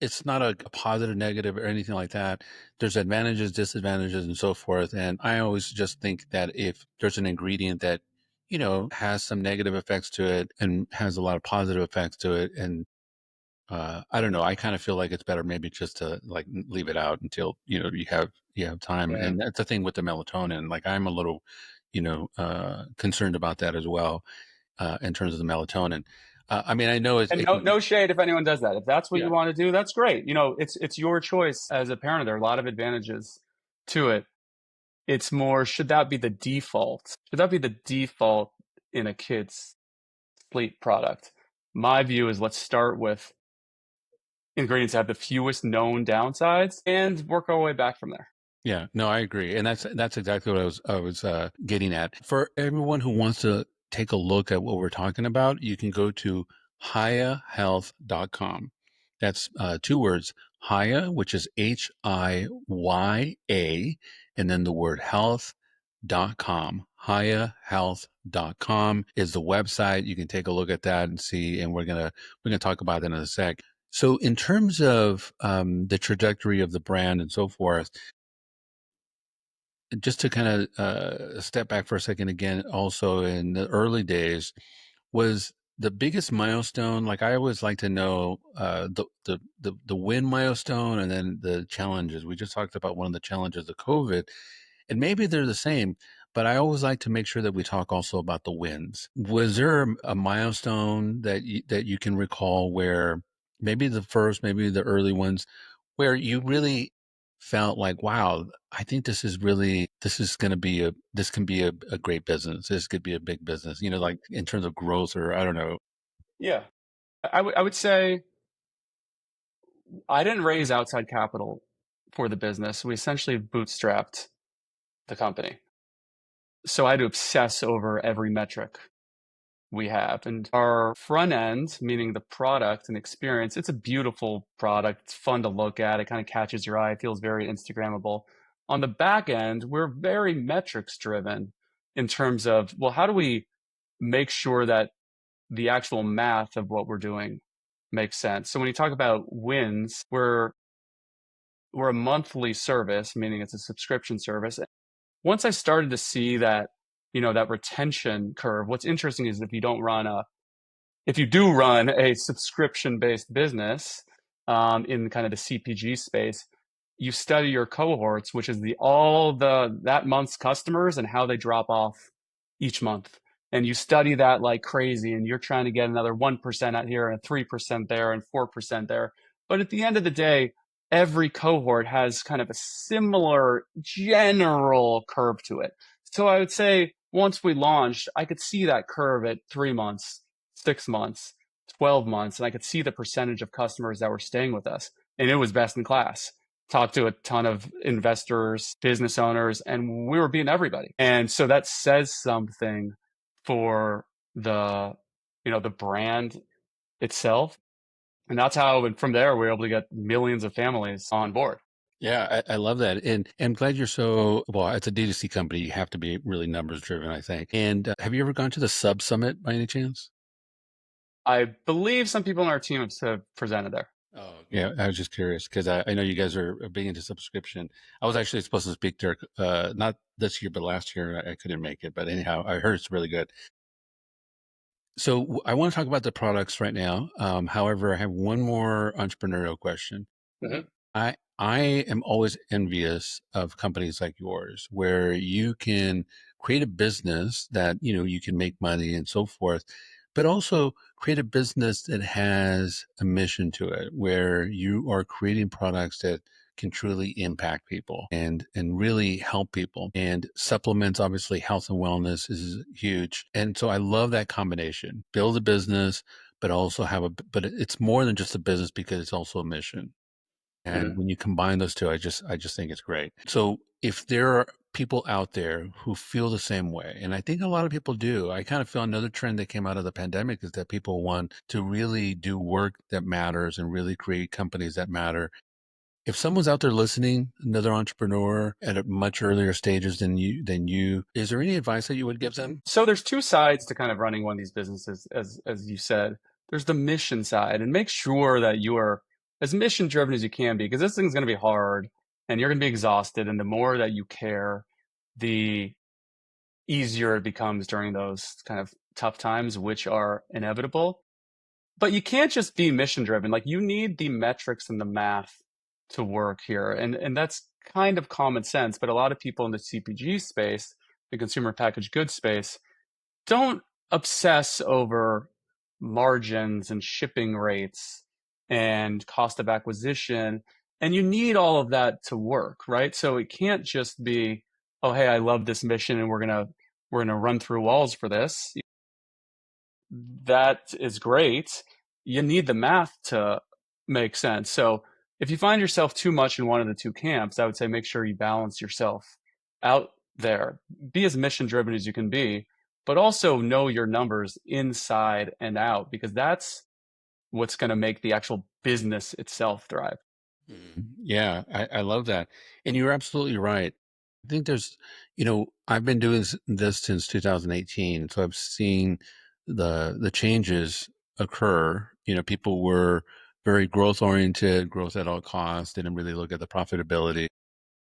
it's not a positive, negative, or anything like that. There's advantages, disadvantages, and so forth. And I always just think that if there's an ingredient that, has some negative effects to it and has a lot of positive effects to it, and I don't know. I kind of feel like it's better maybe just to like leave it out until you have time. Yeah. And that's the thing with the melatonin. Like I'm a little, concerned about that as well in terms of the melatonin. I mean, I know And it can be, no shade if anyone does that. If that's what yeah. you want to do, that's great. It's your choice as a parent. There are a lot of advantages to it. It's more, should that be the default? Should that be the default in a kid's sleep product? my view is let's start with ingredients that have the fewest known downsides and work our way back from there. Yeah, no, I agree, and that's exactly what I was getting at. For everyone who wants to take a look at what we're talking about, you can go to hiyahealth.com. That's two words, Hiya, which is HIYA, and then the word health.com. Hiyahealth.com is the website. You can take a look at that and see, and we're gonna talk about that in a sec. So, in terms of the trajectory of the brand and so forth, just to kind of step back for a second again, also in the early days, was the biggest milestone, like I always like to know the win milestone and then the challenges. We just talked about one of the challenges of COVID, and maybe they're the same, but I always like to make sure that we talk also about the wins. Was there a milestone that you can recall where maybe the first, maybe the early ones, where you really felt like, wow, I think this can be a great business. This could be a big business, like in terms of growth, or I don't know. Yeah. I would say I didn't raise outside capital for the business. We essentially bootstrapped the company. So I had to obsess over every metric we have. And our front end, meaning the product and experience, it's a beautiful product. It's fun to look at. It kind of catches your eye. It feels very Instagrammable. On the back end, we're very metrics driven in terms of, well, how do we make sure that the actual math of what we're doing makes sense? So when you talk about wins, we're a monthly service, meaning it's a subscription service. Once I started to see that, that retention curve, what's interesting is if you do run a subscription-based business in kind of the CPG space, you study your cohorts, which is that month's customers and how they drop off each month. And you study that like crazy, and you're trying to get another 1% out here and 3% there and 4% there. But at the end of the day, every cohort has kind of a similar general curve to it. So I would say once we launched, I could see that curve at 3 months, 6 months, 12 months, and I could see the percentage of customers that were staying with us. And it was best in class. Talked to a ton of investors, business owners, and we were beating everybody. And so that says something for the brand itself. And that's how, and from there, we were able to get millions of families on board. Yeah, I love that. And I'm glad well, it's a D2C company. You have to be really numbers driven, I think. And have you ever gone to the Sub Summit by any chance? I believe some people on our team have presented there. Oh, yeah. I was just curious because I know you guys are big into subscription. I was actually supposed to speak there, not this year, but last year. I couldn't make it. But anyhow, I heard it's really good. So I want to talk about the products right now. However, I have one more entrepreneurial question. Mhm. I am always envious of companies like yours where you can create a business that, you can make money and so forth, but also create a business that has a mission to it, where you are creating products that can truly impact people and really help people. And supplements, obviously, health and wellness is huge. And so I love that combination. Build a business, but also but it's more than just a business because it's also a mission. And Mhm. when you combine those two, I just think it's great. So if there are people out there who feel the same way, and I think a lot of people do, I kind of feel another trend that came out of the pandemic is that people want to really do work that matters and really create companies that matter. If someone's out there listening, another entrepreneur at a much earlier stages than you, is there any advice that you would give them? So there's two sides to kind of running one of these businesses, as you said. There's the mission side, and make sure that you are as mission driven as you can be, because this thing's going to be hard and you're going to be exhausted. And the more that you care, the easier it becomes during those kind of tough times, which are inevitable. But you can't just be mission driven. Like, you need the metrics and the math to work here. And that's kind of common sense. But a lot of people in the CPG space, the consumer packaged goods space, don't obsess over margins and shipping rates and cost of acquisition. And you need all of that to work, right? So it can't just be, oh, hey, I love this mission and we're gonna run through walls for this. that is great. You need the math to make sense. So if you find yourself too much in one of the two camps, I would say make sure you balance yourself out there. Be as mission driven as you can be, but also know your numbers inside and out, because that's what's going to make the actual business itself thrive. Yeah, I love that. And you're absolutely right. I think I've been doing this since 2018, so I've seen the changes occur. People were very growth oriented, growth at all costs, didn't really look at the profitability,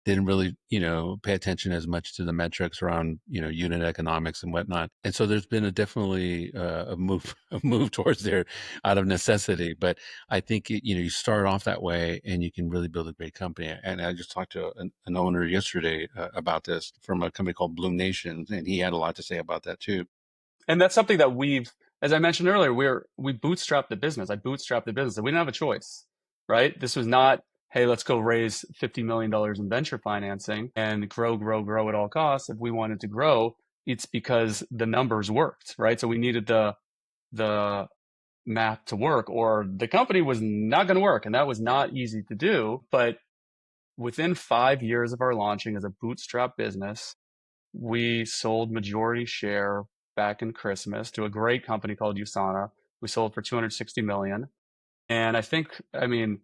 didn't really, pay attention as much to the metrics around, unit economics and whatnot. And so there's been definitely a move, a move towards there out of necessity. But I think, you start off that way and you can really build a great company. And I just talked to an owner yesterday about this from a company called Bloom Nation, and he had a lot to say about that too. And that's something that as I mentioned earlier, we bootstrapped the business. I bootstrapped the business. We didn't have a choice, right? This was not, hey, let's go raise $50 million in venture financing and grow at all costs. If we wanted to grow, it's because the numbers worked, right? So we needed the math to work, or the company was not going to work, and that was not easy to do. But within 5 years of our launching as a bootstrap business, we sold majority share back in Christmas to a great company called USANA. We sold for 260 million. And I mean,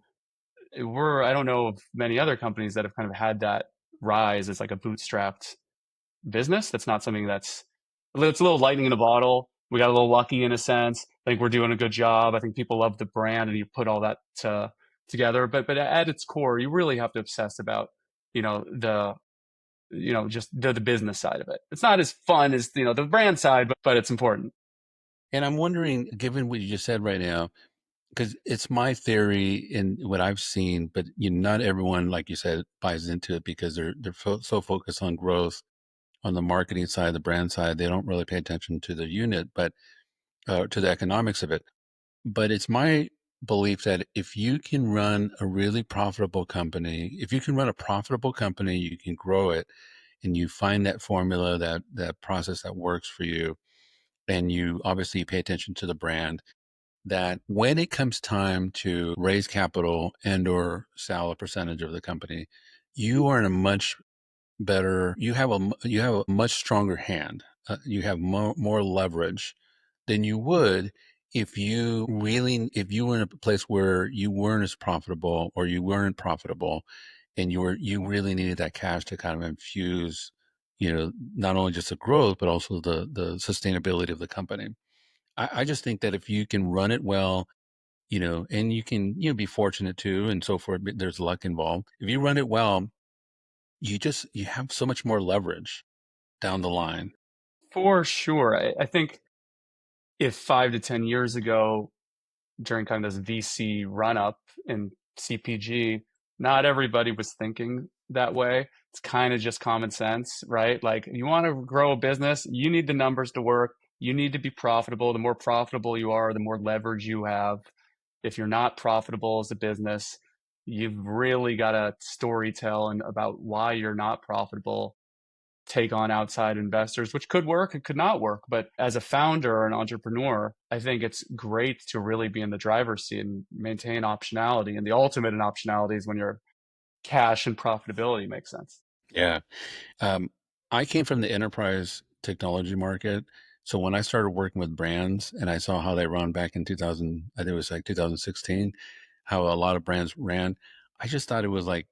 I don't know of many other companies that have kind of had that rise as like a bootstrapped business. That's not something it's a little lightning in a bottle. We got a little lucky in a sense. I think we're doing a good job. I think people love the brand, and you put all that together. But at its core, you really have to obsess about, the just the business side of it. It's not as fun as, the brand side, but it's important. And I'm wondering, given what you just said right now, because it's my theory in what I've seen, but not everyone, like you said, buys into it because they're so focused on growth on the marketing side, the brand side. They don't really pay attention to the unit, but to the economics of it. But it's my belief that if you can run a really profitable company, if you can run a profitable company, you can grow it, and you find that formula, that process that works for you, and you obviously pay attention to the brand, that when it comes time to raise capital and or sell a percentage of the company, you are in a much better, you have a much stronger hand. You have more leverage than you would if you were in a place where you weren't as profitable, or you weren't profitable, and you really needed that cash to kind of infuse, not only just the growth, but also the sustainability of the company. I just think that if you can run it well, and you can, be fortunate too, and so forth, but there's luck involved. If you run it well, you have so much more leverage down the line. For sure. I think if 5 to 10 years ago, during kind of this VC run up in CPG, not everybody was thinking that way. It's kind of just common sense, right? Like, you want to grow a business, you need the numbers to work. You need to be profitable. The more profitable you are, the more leverage you have. If you're not profitable as a business, you've really got to story tell and about why you're not profitable, take on outside investors, which could work, it could not work. But as a founder or an entrepreneur, I think it's great to really be in the driver's seat and maintain optionality. And the ultimate in optionality is when your cash and profitability make sense. Yeah. Um, I came from the enterprise technology market. So when I started working with brands and I saw how they run back in 2000, I think it was like 2016, how a lot of brands ran, I just thought it was like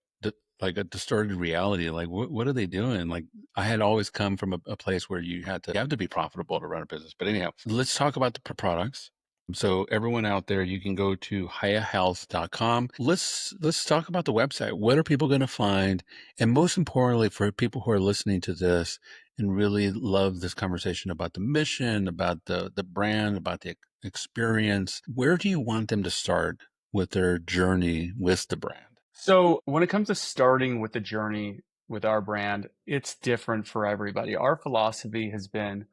a distorted reality. Like, what are they doing? Like, I had always come from a place where you have to be profitable to run a business. But anyhow, let's talk about the products. So everyone out there, you can go to hiyahealth.com. Let's talk about the website. What are people going to find? And most importantly, for people who are listening to this and really love this conversation about the mission, about the brand, about the experience, where do you want them to start with their journey with the brand? So when it comes to starting with the journey with our brand, it's different for everybody. Our philosophy has been,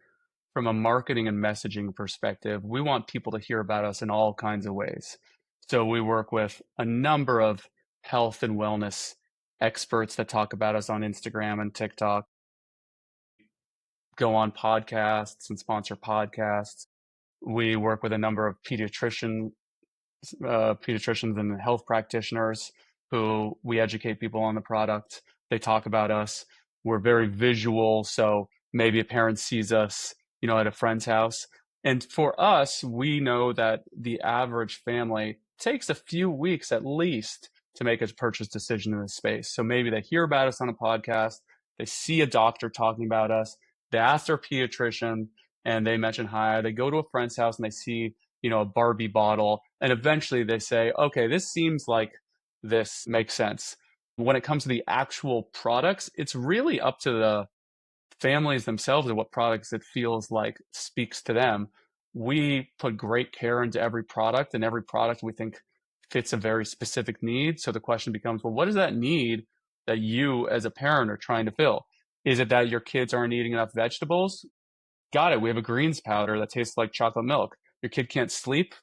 from a marketing and messaging perspective, we want people to hear about us in all kinds of ways. So we work with a number of health and wellness experts that talk about us on Instagram and TikTok, go on podcasts and sponsor podcasts. We work with a number of pediatricians and health practitioners who we educate people on the product. They talk about us. We're very visual, so maybe a parent sees us, at a friend's house. And for us, we know that the average family takes a few weeks at least to make a purchase decision in this space. So maybe they hear about us on a podcast, they see a doctor talking about us, they ask their pediatrician, and they mention hi. They go to a friend's house and they see a Barbie bottle. And eventually they say, okay, this seems like this makes sense. When it comes to the actual products, it's really up to the families themselves and what products it feels like speaks to them. We put great care into every product, and every product we think fits a very specific need. So the question becomes, well, what is that need that you as a parent are trying to fill? Is it that your kids aren't eating enough vegetables? Got it. We have a greens powder that tastes like chocolate milk. Your kid can't sleep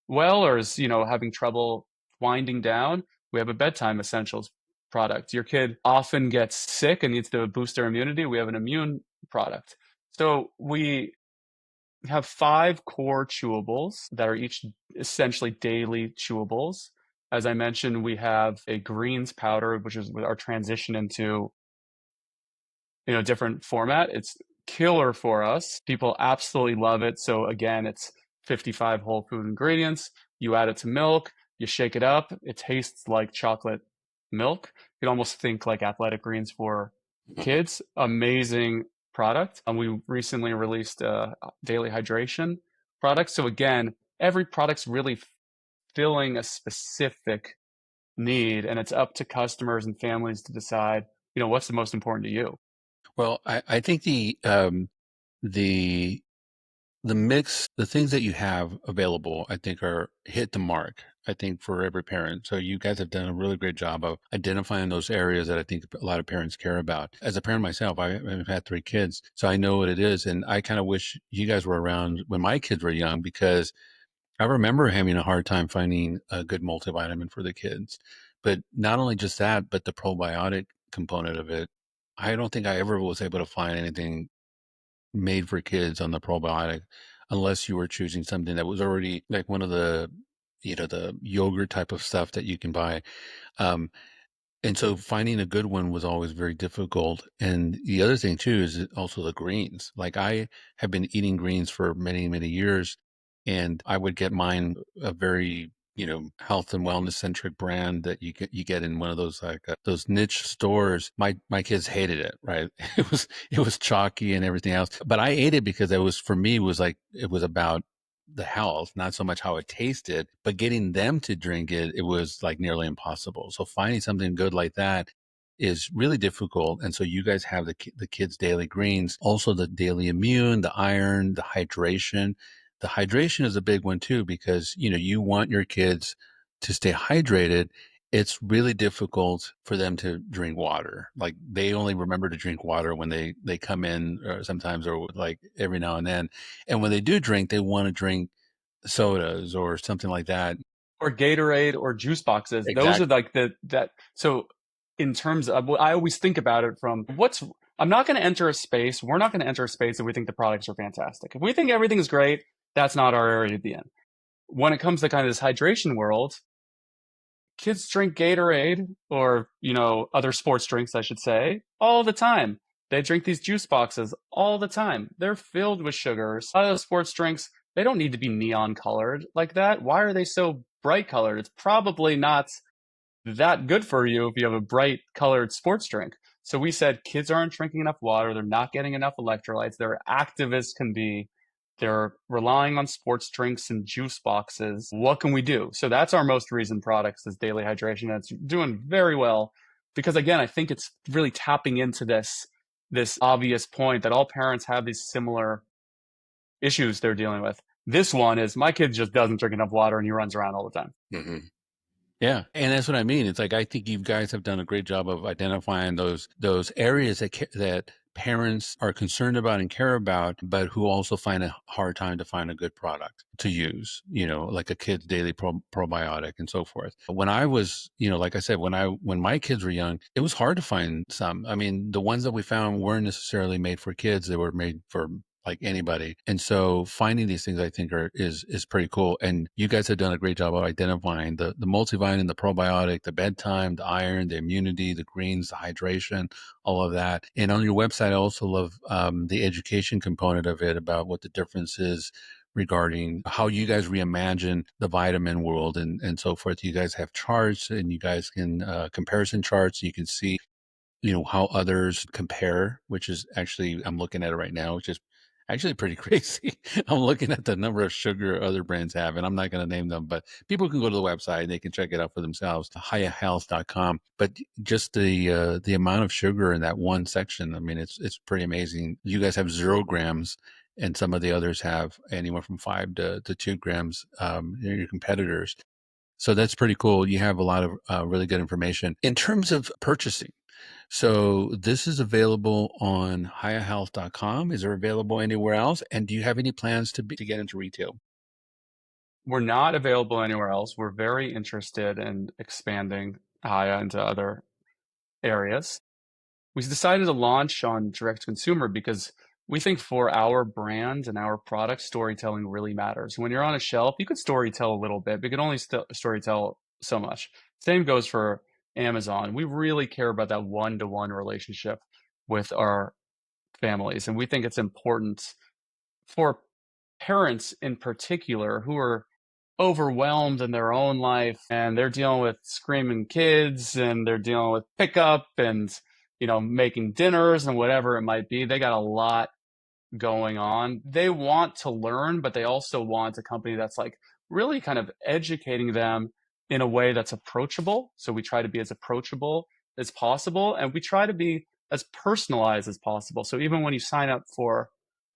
well or is, having trouble winding down. We have a bedtime essentials product. Your kid often gets sick and needs to boost their immunity. We have an immune product. So we have 5 core chewables that are each essentially daily chewables. As I mentioned, we have a greens powder, which is our transition into different format. It's killer for us. People absolutely love it. So again, it's 55 whole food ingredients. You add it to milk, you shake it up. It tastes like chocolate milk. You can almost think like athletic greens for kids. Amazing product. And we recently released a daily hydration product. So again, every product's really filling a specific need, and it's up to customers and families to decide, what's the most important to you. Well, I think the the mix, the things that you have available, I think are hit the mark, I think, for every parent. So you guys have done a really great job of identifying those areas that I think a lot of parents care about. As a parent myself, I've had 3 kids, so I know what it is. And I kind of wish you guys were around when my kids were young, because I remember having a hard time finding a good multivitamin for the kids. But not only just that, but the probiotic component of it. I don't think I ever was able to find anything made for kids on the probiotic unless you were choosing something that was already like one of the, the yogurt type of stuff that you can buy. Um, and so finding a good one was always very difficult. And the other thing too is also the greens. Like I have been eating greens for many, many years, and I would get mine a very, health and wellness centric brand that you get in one of those like those niche stores. My kids hated it, right? It was chalky and everything else, but I ate it because it was, for me, was like it was about the health, not so much how it tasted, but getting them to drink it, it was like nearly impossible. So finding something good like that is really difficult. And so you guys have the kids' daily greens, also the daily immune, the iron, the hydration. The hydration is a big one too, because, you want your kids to stay hydrated. It's really difficult for them to drink water. Like they only remember to drink water when they come in, or sometimes, or like every now and then. And when they do drink, they want to drink sodas or something like that. Or Gatorade or juice boxes. Those are Exactly. like so in terms of, I always think about it from I'm not going to enter a space. We're not going to enter a space if we think the products are fantastic. If we think everything is great, that's not our area to be in. When it comes to kind of this hydration world, kids drink Gatorade or, other sports drinks, I should say, all the time. They drink these juice boxes all the time. They're filled with sugars. A lot of those sports drinks, they don't need to be neon colored like that. Why are they so bright colored? It's probably not that good for you if you have a bright colored sports drink. So we said kids aren't drinking enough water. They're not getting enough electrolytes. They're active as can be. They're relying on sports drinks and juice boxes. What can we do? So that's our most recent products is daily hydration. It's doing very well because again, I think it's really tapping into this obvious point that all parents have these similar issues they're dealing with. This one is my kid just doesn't drink enough water and he runs around all the time. Hmm. Yeah, and that's what I mean. It's like I think you guys have done a great job of identifying those areas that parents are concerned about and care about, but who also find a hard time to find a good product to use. Like a kid's daily probiotic and so forth. When I was, like I said, when my kids were young, it was hard to find some. I mean, the ones that we found weren't necessarily made for kids; they were made for like anybody. And so finding these things I think is pretty cool. And you guys have done a great job of identifying the multivitamin, the probiotic, the bedtime, the iron, the immunity, the greens, the hydration, all of that. And on your website, I also love the education component of it about what the difference is regarding how you guys reimagine the vitamin world and so forth. You guys have charts and you guys can comparison charts. You can see, how others compare, which is actually, I'm looking at it right now, which is actually pretty crazy. I'm looking at the number of sugar other brands have, and I'm not going to name them, but people can go to the website and they can check it out for themselves, hiyahealth.com. But just the amount of sugar in that one section, I mean, it's pretty amazing. You guys have 0 grams, and some of the others have anywhere from 5 to 2 grams, your competitors. So that's pretty cool. You have a lot of really good information. In terms of purchasing, so this is available on hiyahealth.com. Is it available anywhere else? And do you have any plans to get into retail? We're not available anywhere else. We're very interested in expanding Hiya into other areas. We decided to launch on direct to consumer because we think for our brand and our product, storytelling really matters. When you're on a shelf, you could storytell a little bit, but you can only storytell so much. Same goes for Amazon. We really care about that one-to-one relationship with our families, and we think it's important for parents in particular who are overwhelmed in their own life and they're dealing with screaming kids and they're dealing with pickup and making dinners and whatever it might be. They got a lot going on. They want to learn, but they also want a company that's like really kind of educating them in a way that's approachable. So we try to be as approachable as possible and we try to be as personalized as possible. So even when you sign up for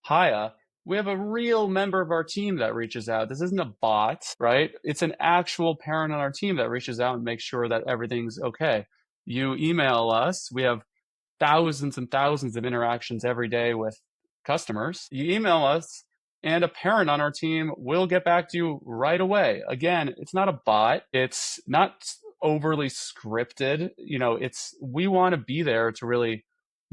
Hiya, we have a real member of our team that reaches out. This isn't a bot, right? It's an actual parent on our team that reaches out and makes sure that everything's okay. You email us. We have thousands and thousands of interactions every day with customers. You email us, and a parent on our team will get back to you right away. Again, it's not a bot. It's not overly scripted. We want to be there to really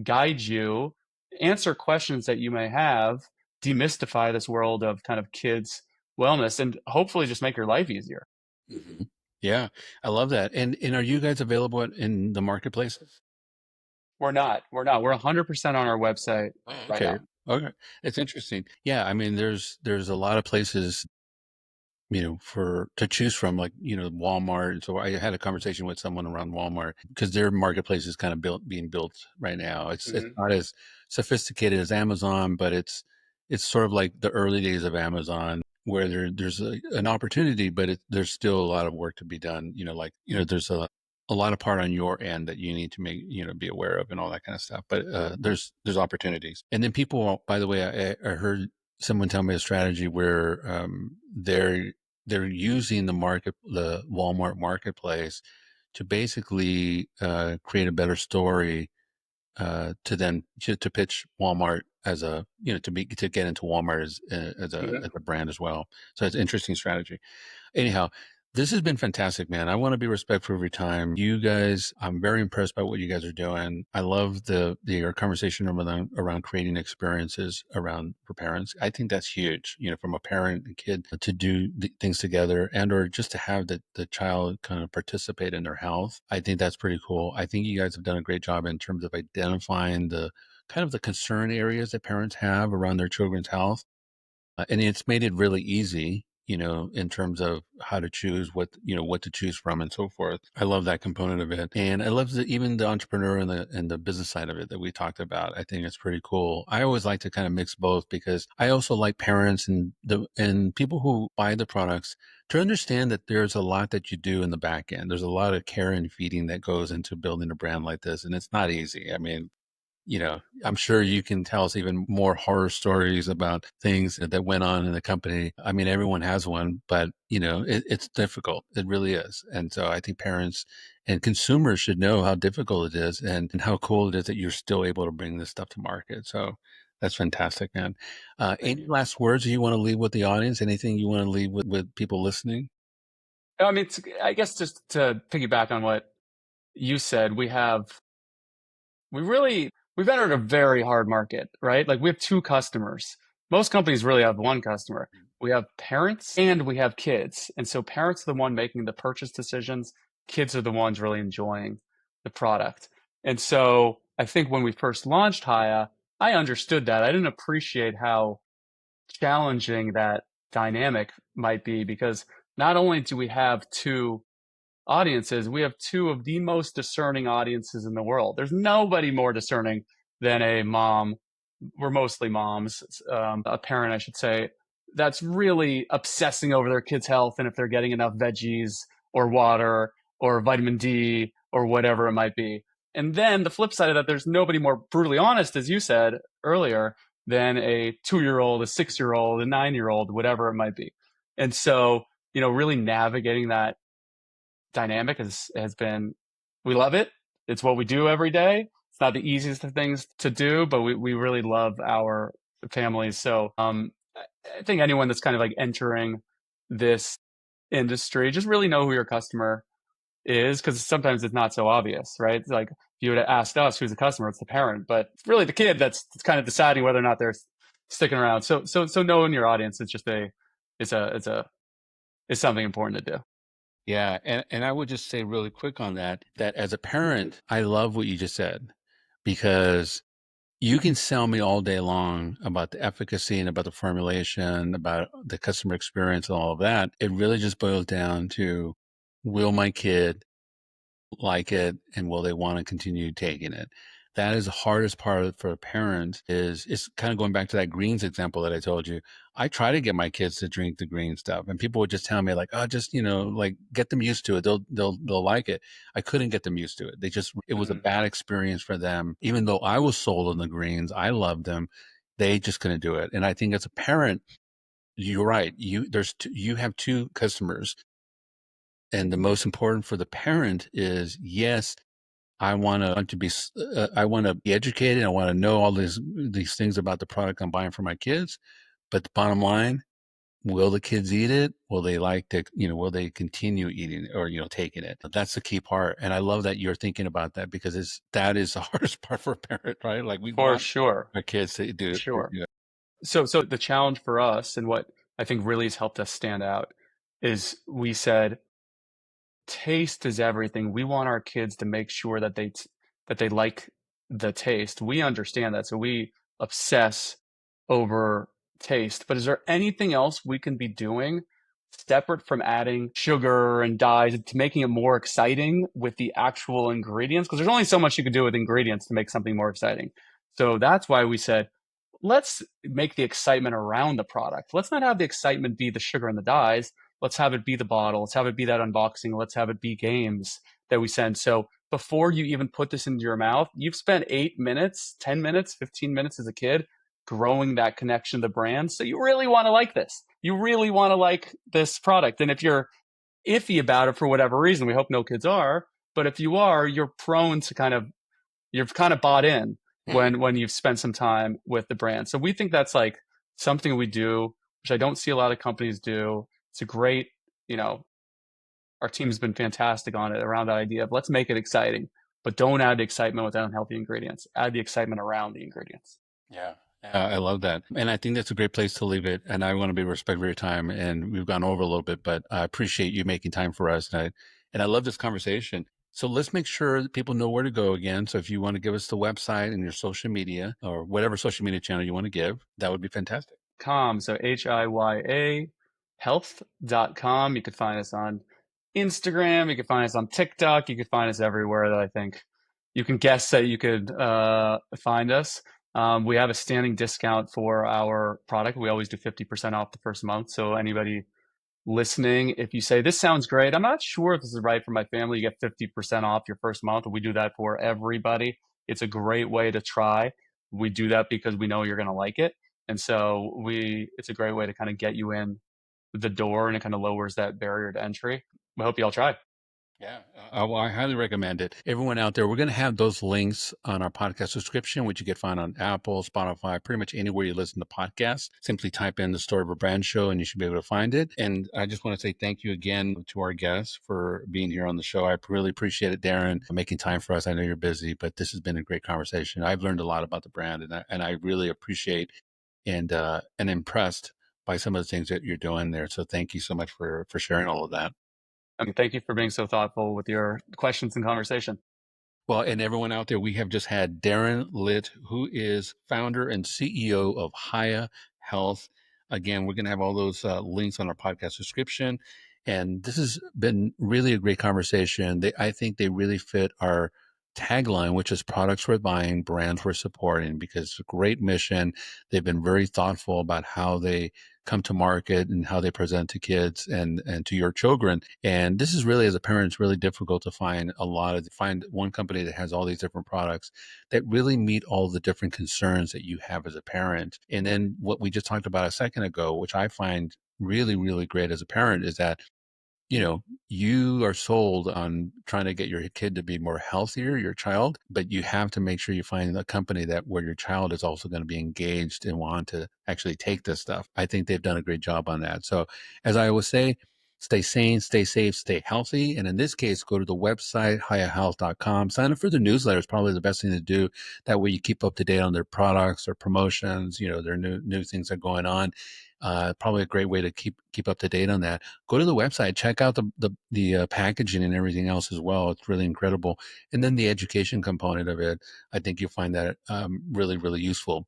guide you, answer questions that you may have, demystify this world of kind of kids wellness, and hopefully just make your life easier. Mhm. Yeah, I love that. And are you guys available in the marketplaces? We're not. We're 100% on our website Oh, right okay. now. Okay. It's interesting. Yeah, I mean, there's a lot of places, for to choose from, like, Walmart. And so I had a conversation with someone around Walmart because their marketplace is kind of being built right now. It's Mhm. not as sophisticated as Amazon, but it's sort of like the early days of Amazon where there's an opportunity, but there's still a lot of work to be done. Like, there's a lot of part on your end that you need to make, be aware of and all that kind of stuff. But there's opportunities. And then people, by the way, I heard someone tell me a strategy where they're using the Walmart marketplace to basically create a better story to pitch Walmart as a to get into Walmart as a brand as well. So it's an interesting strategy. Anyhow, this has been fantastic, man. I want to be respectful of your time. You guys, I'm very impressed by what you guys are doing. I love your conversation around creating experiences around for parents. I think that's huge, from a parent and kid to do things together and or just to have the child kind of participate in their health. I think that's pretty cool. I think you guys have done a great job in terms of identifying the kind of the concern areas that parents have around their children's health, and it's made it really easy, in terms of how to choose what to choose from and so forth. I love that component of it. And I love even the entrepreneur and the business side of it that we talked about. I think it's pretty cool. I always like to kind of mix both because I also like parents and people who buy the products to understand that there's a lot that you do in the back end. There's a lot of care and feeding that goes into building a brand like this. And it's not easy. I mean, I'm sure you can tell us even more horror stories about things that went on in the company. I mean, everyone has one, but it's difficult. It really is. And so I think parents and consumers should know how difficult it is and how cool it is that you're still able to bring this stuff to market. So that's fantastic, man. Thank Any you. last words you want to leave with the audience? Anything you want to leave with people listening? I mean, I guess just to piggyback on what you said, we've entered a very hard market, right? Like we have two customers. most companies really have one customer. We have parents and we have kids. And so parents are the one making the purchase decisions. Kids are the ones really enjoying the product. And so I think when we first launched Hiya, I understood that. I didn't appreciate how challenging that dynamic might be because not only do we have two audiences, we have two of the most discerning audiences in the world. There's nobody more discerning than a mom. We're mostly moms, a parent, I should say, that's really obsessing over their kids' health and if they're getting enough veggies or water or vitamin D or whatever it might be. And then the flip side of that, there's nobody more brutally honest, as you said earlier, than a 2-year old, a 6-year old, a 9-year old, whatever it might be. And so, really navigating that dynamic has been, we love it. It's what we do every day. It's not the easiest of things to do, but we really love our families. So I think anyone that's kind of like entering this industry, just really know who your customer is because sometimes it's not so obvious, right? It's like if you would have asked us who's the customer, it's the parent, but it's really the kid that's kind of deciding whether or not they're sticking around. So knowing your audience is just is something important to do. Yeah, and I would just say really quick on that, that as a parent, I love what you just said because you can sell me all day long about the efficacy and about the formulation, about the customer experience and all of that. It really just boils down to, will my kid like it and will they want to continue taking it? That is the hardest part for a parent. Is it's kind of going back to that greens example that I told you. I try to get my kids to drink the green stuff and people would just tell me like, oh, just, like get them used to it. They'll like it. I couldn't get them used to it. It was a Mm-hmm. bad experience for them. Even though I was sold on the greens, I loved them. They just couldn't do it. And I think as a parent, you're right. You have two customers, and the most important for the parent is, yes, I want to be educated. I want to know all these things about the product I'm buying for my kids. But the bottom line, will the kids eat it? Will they will they continue eating it or, taking it? That's the key part. And I love that you're thinking about that because that is the hardest part for a parent, right? Like we For want sure. our kids to For do sure. it. So the challenge for us and what I think really has helped us stand out is we said taste is everything. We want our kids to make sure that they like the taste. We understand that, so we obsess over taste. But is there anything else we can be doing separate from adding sugar and dyes to making it more exciting with the actual ingredients? Because there's only so much you can do with ingredients to make something more exciting. So that's why we said, let's make the excitement around the product. Let's not have the excitement be the sugar and the dyes. Let's have it be the bottle. Let's have it be that unboxing. Let's have it be games that we send. So before you even put this into your mouth, you've spent 8 minutes, 10 minutes, 15 minutes as a kid growing that connection to the brand. So you really want to like this. You really want to like this product. And if you're iffy about it for whatever reason, we hope no kids are, but if you are, you're prone to you're kind of bought in Mhm. when you've spent some time with the brand. So we think that's like something we do, which I don't see a lot of companies do. It's a great, our team's been fantastic on it around that idea of let's make it exciting, but don't add the excitement with unhealthy ingredients. Add the excitement around the ingredients. Yeah. I love that. And I think that's a great place to leave it. And I want to be respectful of your time. And we've gone over a little bit, but I appreciate you making time for us. And I love this conversation. So let's make sure that people know where to go again. So if you want to give us the website and your social media or whatever social media channel you want to give, that would be fantastic. So HIYA health.com. You could find us on Instagram. You could find us on TikTok. You could find us everywhere that I think you can guess that you could find us. We have a standing discount for our product. We always do 50% off the first month. So anybody listening, if you say, this sounds great, I'm not sure if this is right for my family, you get 50% off your first month. We do that for everybody. It's a great way to try. We do that because we know you're going to like it. And so it's a great way to kind of get you in the door and it kind of lowers that barrier to entry. We hope you all try. Yeah, well, I highly recommend it. Everyone out there, we're going to have those links on our podcast description, which you can find on Apple, Spotify, pretty much anywhere you listen to podcasts. Simply type in the Story of a Brand Show and you should be able to find it. And I just want to say thank you again to our guests for being here on the show. I really appreciate it, Darren, for making time for us. I know you're busy, but this has been a great conversation. I've learned a lot about the brand and I really appreciate and impressed by some of the things that you're doing there. So thank you so much for sharing all of that. I mean, thank you for being so thoughtful with your questions and conversation. Well, and everyone out there, we have just had Darren Litt, who is founder and CEO of Hiya Health. Again, we're going to have all those links on our podcast description. And this has been really a great conversation. I think they really fit our tagline, which is products we're buying, brands we're supporting, because it's a great mission. They've been very thoughtful about how they come to market and how they present to kids and to your children. And this is really, as a parent, it's really difficult to find one company that has all these different products that really meet all the different concerns that you have as a parent. And then what we just talked about a second ago, which I find really, really great as a parent, is that you are sold on trying to get your kid to be more healthier, your child, but you have to make sure you find a company that where your child is also going to be engaged and want to actually take this stuff. I think they've done a great job on that. So as I always say, stay sane, stay safe, stay healthy. And in this case, go to the website, hiyahealth.com. Sign up for the newsletter is probably the best thing to do. That way you keep up to date on their products, their promotions, their new things that are going on. Probably a great way to keep up to date on that. Go to the website, check out the packaging and everything else as well. It's really incredible. And then the education component of it, I think you'll find that really, really useful.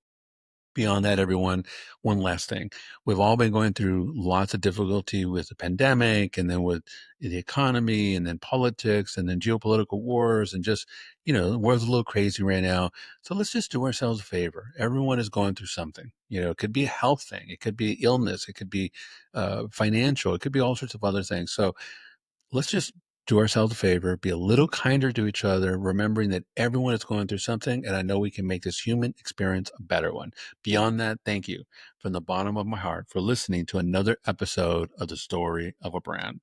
Beyond that, everyone, one last thing. We've all been going through lots of difficulty with the pandemic and then with the economy and then politics and then geopolitical wars and just, the world's a little crazy right now. So let's just do ourselves a favor. Everyone is going through something. It could be a health thing. It could be illness. It could be financial. It could be all sorts of other things. So let's just do ourselves a favor, be a little kinder to each other, remembering that everyone is going through something, and I know we can make this human experience a better one. Beyond that, thank you from the bottom of my heart for listening to another episode of The Story of a Brand.